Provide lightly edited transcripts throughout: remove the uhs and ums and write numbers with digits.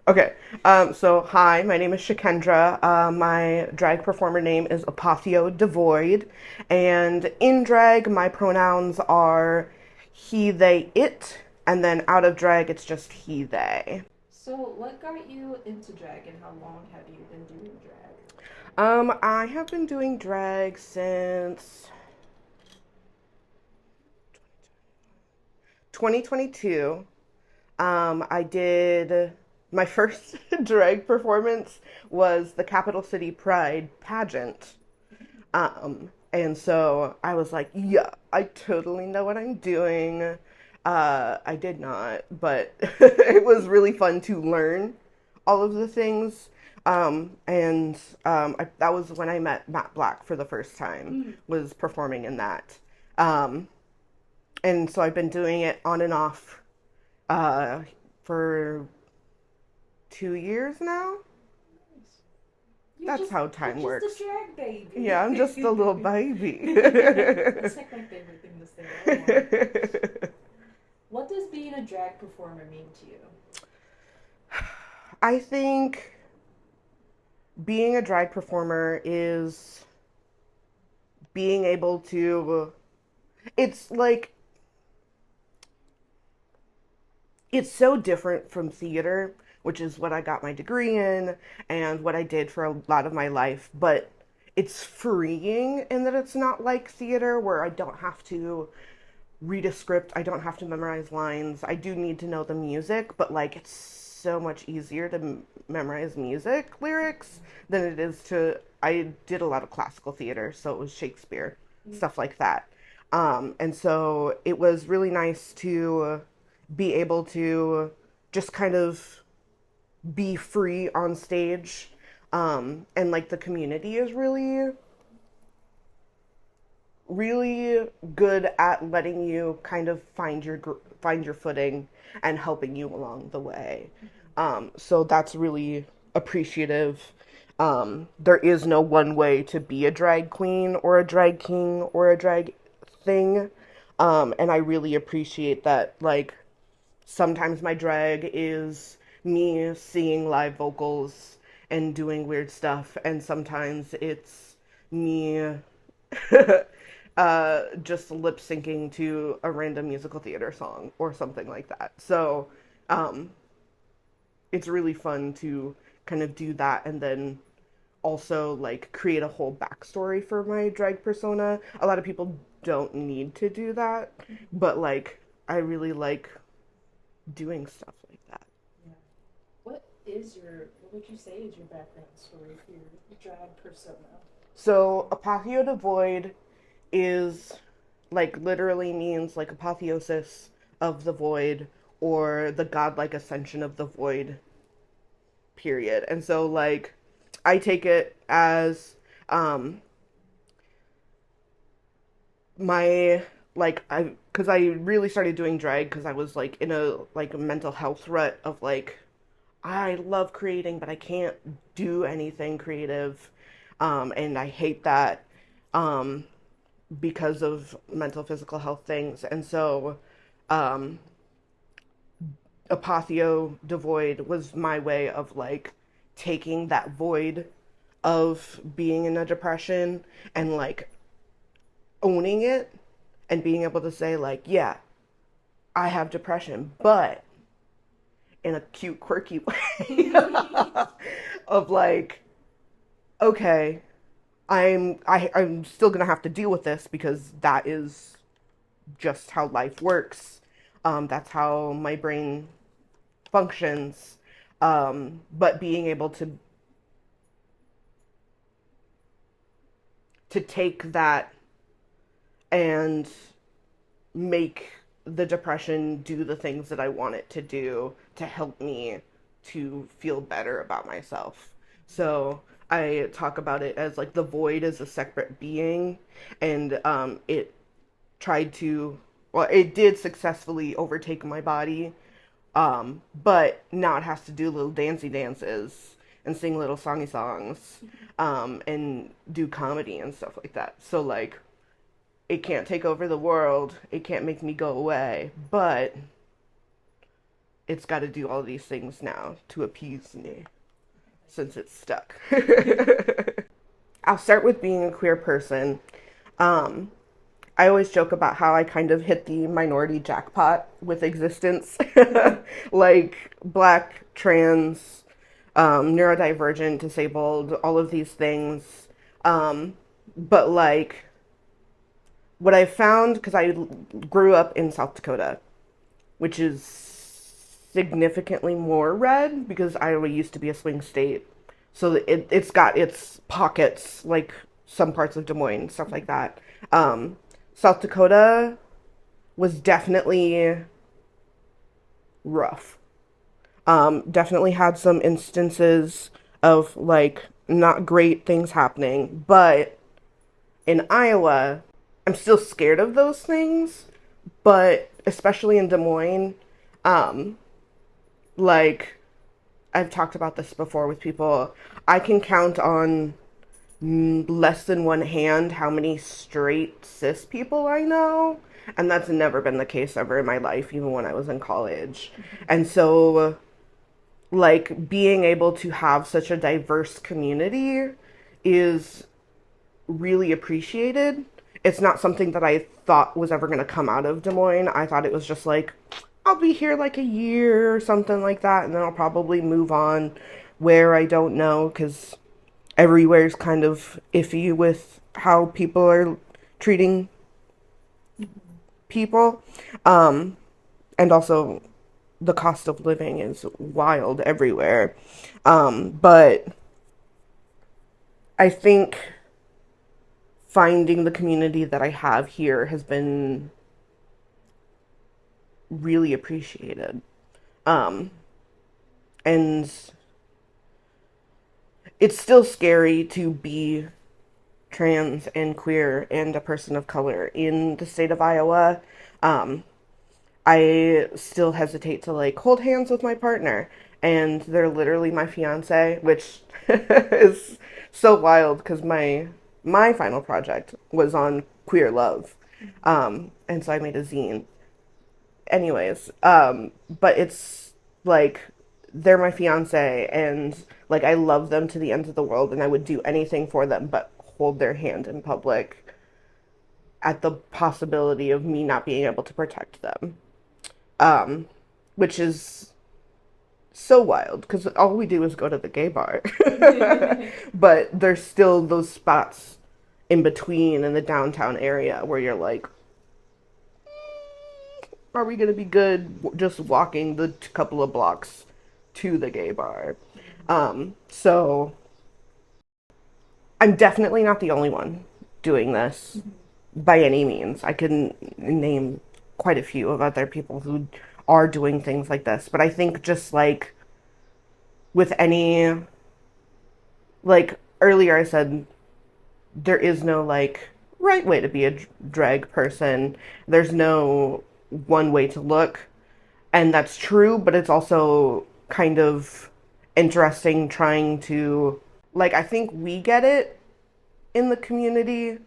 Okay. So hi, my name is Shakendra. My drag performer name is Apotheo Devoid, and in drag, my pronouns are he, they, it, and then out of drag, it's just he, they. So, what got you into drag and how long have you been doing drag? I have been doing drag since 2022. I did my first drag performance was the Capital City Pride pageant. And so I was like, yeah, I totally know what I'm doing. I did not, but it was really fun to learn all of the things. That was when I met Matt Black for the first time, Mm. was performing in that. Um, and so I've been doing it on and off uh, for 2 years now. Nice. You're That's just how you're time just a works. drag baby. Yeah, I'm just a little baby. That's like my favorite thing to say. I love it. What does being a drag performer mean to you? I think being a drag performer is being able to, it's like, it's so different from theater, which is what I got my degree in and what I did for a lot of my life, but it's freeing in that it's not like theater where I don't have to read a script. I don't have to memorize lines. I do need to know the music, but like it's so much easier to memorize music lyrics than it is to. I did a lot of classical theater, so it was Shakespeare, stuff like that. And so it was really nice to be able to just kind of be free on stage. And like the community is really good at letting you kind of find your footing and helping you along the way. So that's really appreciative. There is no one way to be a drag queen or a drag king or a drag thing. And I really appreciate that. Like sometimes my drag is me singing live vocals and doing weird stuff, and sometimes it's me just lip syncing to a random musical theater song or something like that. So um, it's really fun to kind of do that and then also like create a whole backstory for my drag persona. A lot of people don't need to do that, but like I really like doing stuff like that. Yeah. What would you say is your background story for your drag persona? So Apotheo Devoid is like literally means like apotheosis of the void or the godlike ascension of the void, period. And so like I take it as my like I because I really started doing drag because I was like in a mental health rut of like I love creating but I can't do anything creative, and I hate that, um, because of mental physical health things. And so um, Apotheo Devoid was my way of like taking that void of being in a depression and like owning it and being able to say like, yeah, I have depression, but in a cute, quirky way of like, okay, I'm still gonna have to deal with this because that is just how life works. That's how my brain functions. But being able to take that and make the depression do the things that I want it to do to help me to feel better about myself. So I talk about it as like the void is a separate being, and it tried to, well, it did successfully overtake my body, but now it has to do little dancey dances and sing little songy songs, and do comedy and stuff like that. So like it can't take over the world. It can't make me go away, but it's got to do all these things now to appease me since it's stuck. I'll start with being a queer person. Um, I always joke about how I kind of hit the minority jackpot with existence. Like black, trans, neurodivergent, disabled, all of these things. But like what I found, because I grew up in South Dakota, which is significantly more red because Iowa used to be a swing state. So it's got its pockets, like some parts of Des Moines, stuff like that. Um, South Dakota was definitely rough. Definitely had some instances of like not great things happening, but in Iowa, I'm still scared of those things, but especially in Des Moines, um, like I've talked about this before with people, I can count on less than one hand how many straight cis people I know. And that's never been the case ever in my life, even when I was in college. And so, like, being able to have such a diverse community is really appreciated. It's not something that I thought was ever going to come out of Des Moines. I thought it was just like, I'll be here like a year or something like that, and then I'll probably move on where I don't know because everywhere's kind of iffy with how people are treating people. Um, and also, the cost of living is wild everywhere. But I think finding the community that I have here has been really appreciated. Um, and it's still scary to be trans and queer and a person of color in the state of Iowa. Um, I still hesitate to like hold hands with my partner, and they're literally my fiance, which is so wild because my final project was on queer love, and so I made a zine. Anyways, but it's like they're my fiance, and like I love them to the ends of the world, and I would do anything for them, but hold their hand in public at the possibility of me not being able to protect them. um, which is so wild because all we do is go to the gay bar. But there's still those spots in between in the downtown area where you're like, are we going to be good just walking the couple of blocks to the gay bar? So I'm definitely not the only one doing this by any means. I can name quite a few of other people who are doing things like this, but I think just like with any, like earlier I said, there is no like right way to be a drag person. There's no one way to look, and that's true, but it's also kind of interesting trying to like I think we get it in the community,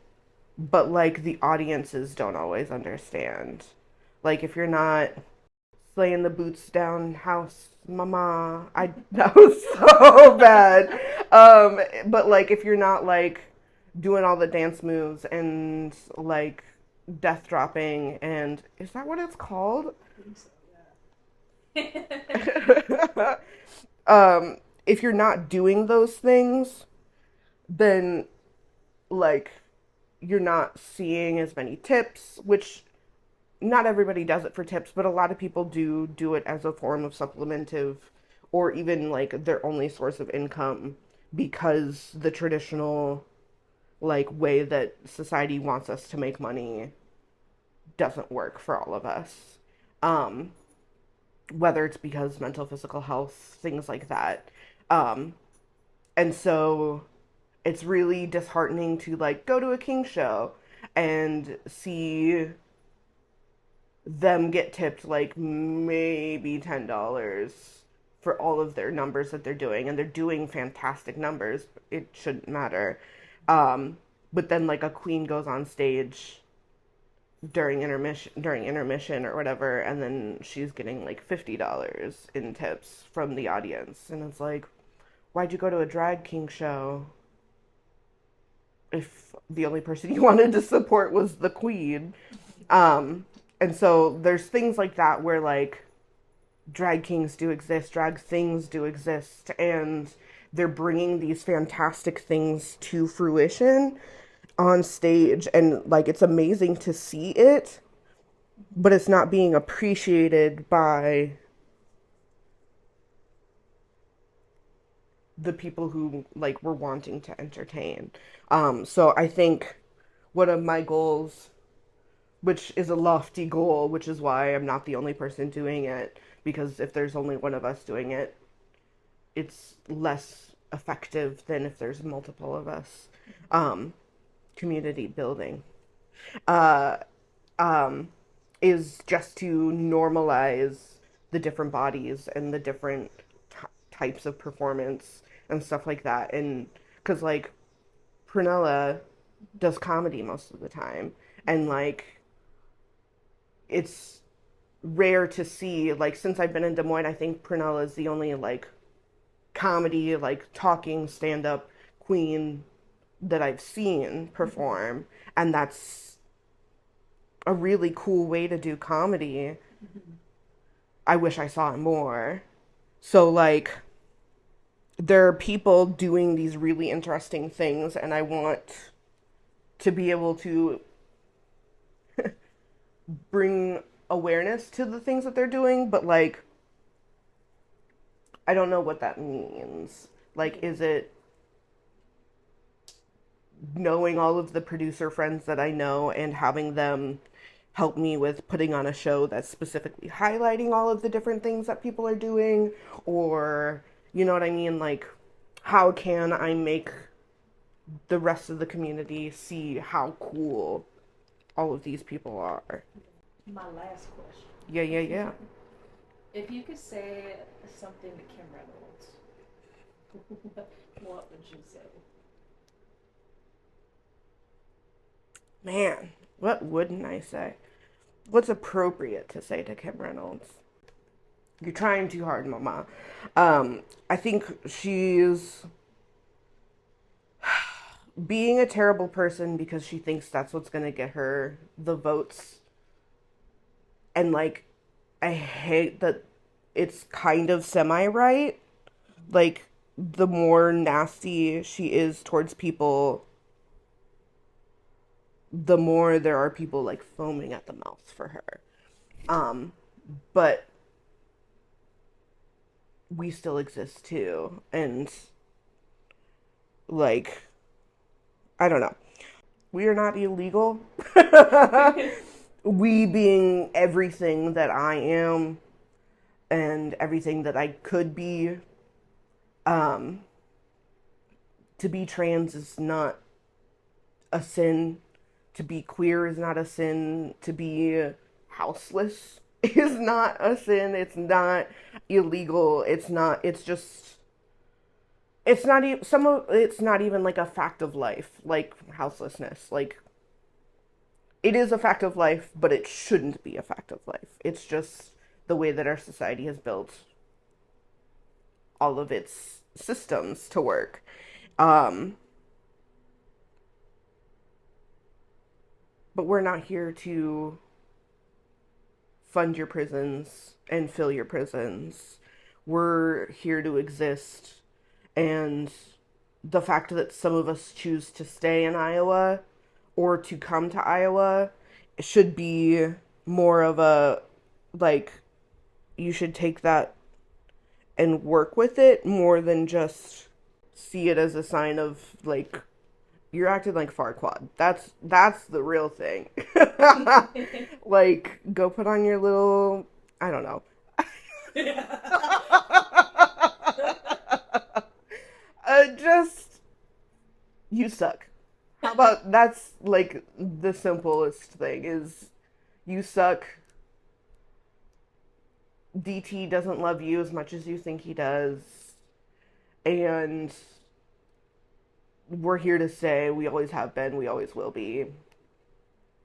but like the audiences don't always understand. Like if you're not laying the boots down house mama, I that was so bad. But like if you're not like doing all the dance moves and like death dropping, and is that what it's called? I think so, yeah. If you're not doing those things, then like you're not seeing as many tips, which not everybody does it for tips, but a lot of people do it as a form of supplementive or even like their only source of income because the traditional like way that society wants us to make money doesn't work for all of us. Um, whether it's because mental, physical health, things like that. Um, and so it's really disheartening to like go to a King show and see them get tipped like maybe $10 for all of their numbers that they're doing, and they're doing fantastic numbers. It shouldn't matter. But then like a queen goes on stage during intermission or whatever, and then she's getting like $50 in tips from the audience, and it's like, why'd you go to a drag king show if the only person you wanted to support was the queen? um and so there's things like that where like drag kings do exist, drag things do exist, and they're bringing these fantastic things to fruition on stage, and like it's amazing to see it, but it's not being appreciated by the people who like were wanting to entertain. So I think one of my goals, which is a lofty goal, which is why I'm not the only person doing it, because if there's only one of us doing it, it's less effective than if there's multiple of us. Um, Community building. Uh, um, is just to normalize the different bodies and the different types of performance and stuff like that. And because, like, Prunella does comedy most of the time. And, like, it's rare to see, like, since I've been in Des Moines, I think Prunella is the only, like, comedy, like, talking stand up queen that I've seen perform. And that's a really cool way to do comedy. I wish I saw it more. So, like, there are people doing these really interesting things, and I want to be able to bring awareness to the things that they're doing, but, like, I don't know what that means. Like, is it knowing all of the producer friends that I know and having them help me with putting on a show that's specifically highlighting all of the different things that people are doing? Or, you know what I mean? Like, how can I make the rest of the community see how cool all of these people are? My last question. Yeah, yeah, yeah. If you could say something to Kim Reynolds, what would you say? Man, what wouldn't I say? What's appropriate to say to Kim Reynolds? You're trying too hard, Mama. I think she's being a terrible person because she thinks that's what's gonna get her the votes. And like, I hate that it's kind of semi right. Like, the more nasty she is towards people, the more there are people like foaming at the mouth for her. Um, but we still exist too. And like, I don't know. We are not illegal. We being everything that I am and everything that I could be. Um, to be trans is not a sin. To be queer is not a sin. To be houseless is not a sin. It's not illegal. It's not. It's just. It's not even some of. It's not even like a fact of life, like houselessness. Like, it is a fact of life, but it shouldn't be a fact of life. It's just the way that our society has built all of its systems to work. Um, but we're not here to fund your prisons and fill your prisons. We're here to exist. And the fact that some of us choose to stay in Iowa or to come to Iowa should be more of a, like, you should take that and work with it more than just see it as a sign of, like, you're acting like Farquaad. That's the real thing. Like, go put on your little, I don't know. Just, you suck. How about that's like the simplest thing is, you suck. DT doesn't love you as much as you think he does. And we're here to stay. We always have been. We always will be.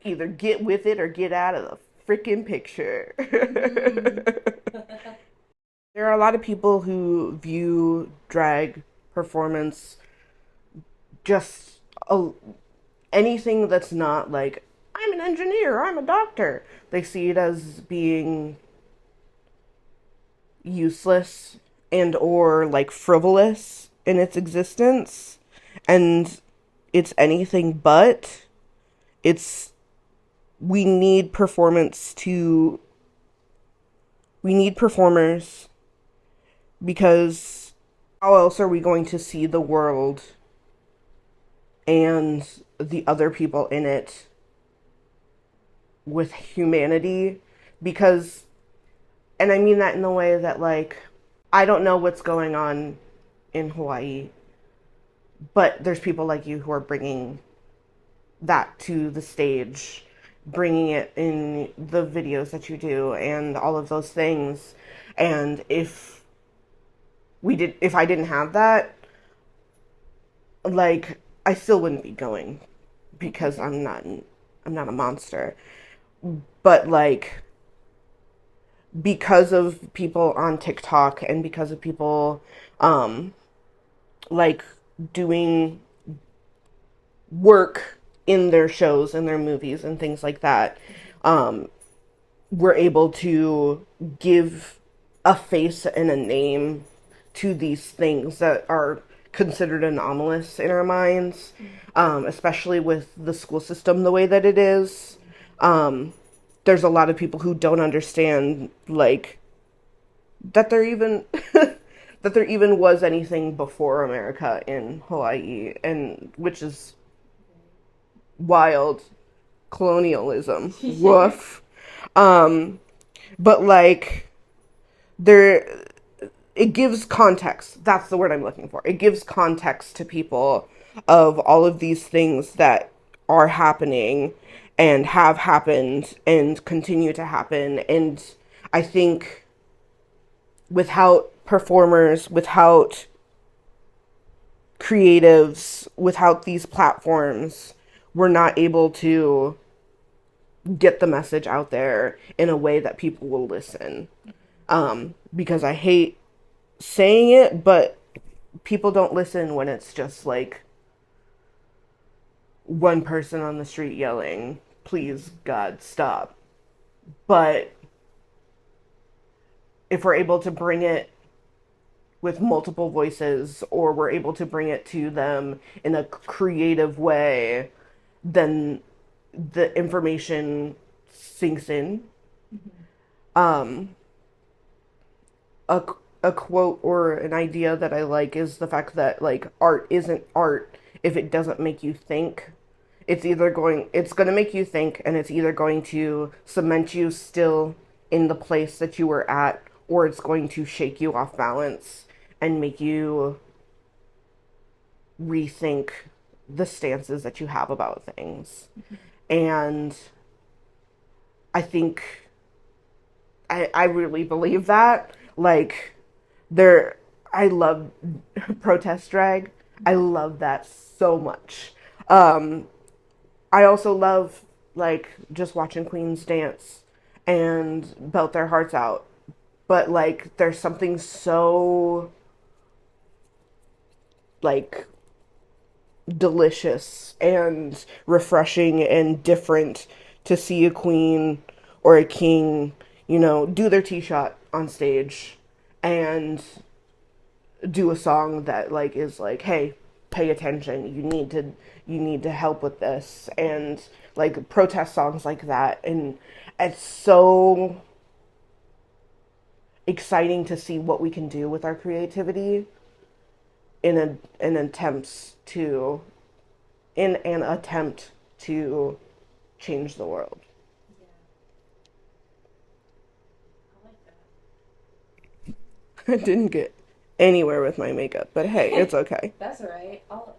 Either get with it or get out of the freaking picture. Mm-hmm. There are a lot of people who view drag performance just a, anything that's not like, I'm an engineer, I'm a doctor. They see it as being useless and or like frivolous in its existence, and it's anything but. It's we need performance to we need performers because how else are we going to see the world and the other people in it with humanity? Because, and I mean that in the way that, like, I don't know what's going on in Hawaii, but there's people like you who are bringing that to the stage, bringing it in the videos that you do and all of those things. And if I didn't have that, like, I still wouldn't be going because I'm not a monster. But like, because of people on TikTok and because of people um like doing work in their shows and their movies and things like that, um we're able to give a face and a name to these things that are considered anomalous in our minds, especially with the school system the way that it is. There's a lot of people who don't understand, like, that there even that there even was anything before America in Hawaii, and which is wild. Colonialism, Yeah. woof. Um, but like, there it gives context. That's the word I'm looking for. It gives context to people of all of these things that are happening and have happened and continue to happen. And I think without performers, without creatives, without these platforms, we're not able to get the message out there in a way that people will listen. Because I hate saying it, but people don't listen when it's just like one person on the street yelling, please, God, stop. But if we're able to bring it with multiple voices or we're able to bring it to them in a creative way, then the information sinks in. Mm-hmm. Um, a, a quote or an idea that I like is the fact that like art isn't art if it doesn't make you think. It's going to make you think, and it's either going to cement you still in the place that you were at, or it's going to shake you off balance and make you rethink the stances that you have about things. And I think I really believe that. Like, there, I love protest drag. I love that so much. Um, I also love like just watching queens dance and belt their hearts out. But like, there's something so like delicious and refreshing and different to see a queen or a king, do their tee shot on stage and do a song that like is like, hey, pay attention, you need to help with this, and like protest songs like that. And it's so exciting to see what we can do with our creativity in an attempts to in an attempt to change the world. Yeah, I like I didn't get anywhere with my makeup, but hey, it's that. okay. That's all right. I'll